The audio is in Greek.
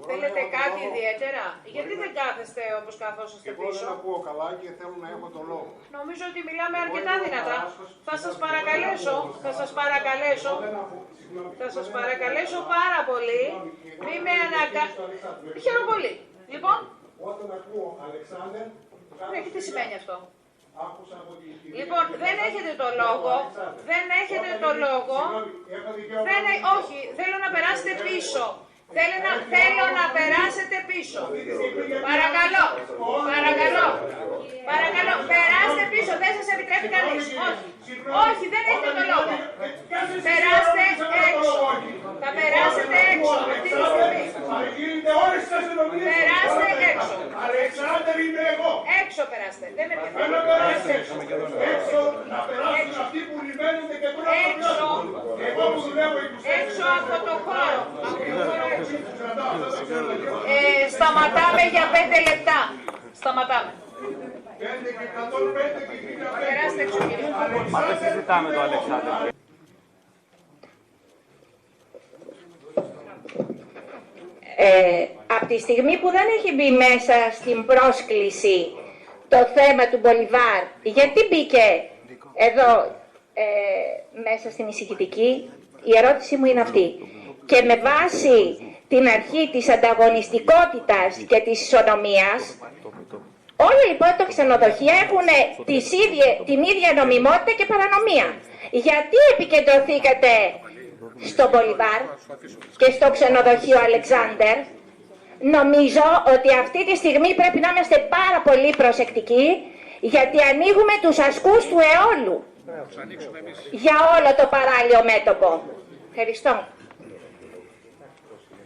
Θέλετε κάτι ιδιαίτερα? Γιατί δεν κάθεστε όπως καθόσαστε Εγώ πίσω? δεν ακούω καλά και θέλω να έχω το λόγο. Νομίζω ότι μιλάμε αρκετά δυνατά. Θα σας παρακαλέσω, θα σας παρακαλέσω πάρα πολύ. Μη με Χαίρομαι πολύ. Λοιπόν, Όταν ακούω Αλεξάνδερ, ναι, και τι σημαίνει αυτό? άκουσα από την κυρία. Λοιπόν, δεν έχετε το λόγο. Δεν έχετε το λόγο. Όχι, θέλω να περάσετε πίσω. Θέλω να περάσετε πίσω. Παρακαλώ, περάστε πίσω. Δεν σας επιτρέπει κανείς. Όχι, δεν έχετε το λόγο. Περάστε έξω. Θα περάσετε έξω αυτή τη στιγμή. Περάστε έξω. Αλεξάνδερ είμαι εγώ. Έξω περάστε. Δεν με Θέλω να περάσει έξω. Έξω να περάσουν αυτοί που λιμένονται και πρέπει να Εγώ που δουλεύω έξω από το χώρο. Σταματάμε για 5 λεπτά. Σταματάμε. Περάστε έξω, κύριε. Μα δεν συζητάμε το Αλεξάνδερ. Από τη στιγμή που δεν έχει μπει μέσα στην πρόσκληση το θέμα του Μπολιβάρ, γιατί μπήκε εδώ μέσα στην εισηγητική? Η ερώτηση μου είναι αυτή. Και με βάση την αρχή της ανταγωνιστικότητας και της ισονομίας, όλα λοιπόν τα ξενοδοχεία έχουν την ίδια νομιμότητα και παρανομία. Γιατί επικεντρωθήκατε στο Μπολιβάρ και στο ξενοδοχείο Αλεξάνδερ? Νομίζω ότι αυτή τη στιγμή πρέπει να είμαστε πάρα πολύ προσεκτικοί, γιατί ανοίγουμε τους ασκούς του αιώλου για όλο το παράλιο μέτωπο. Ευχαριστώ.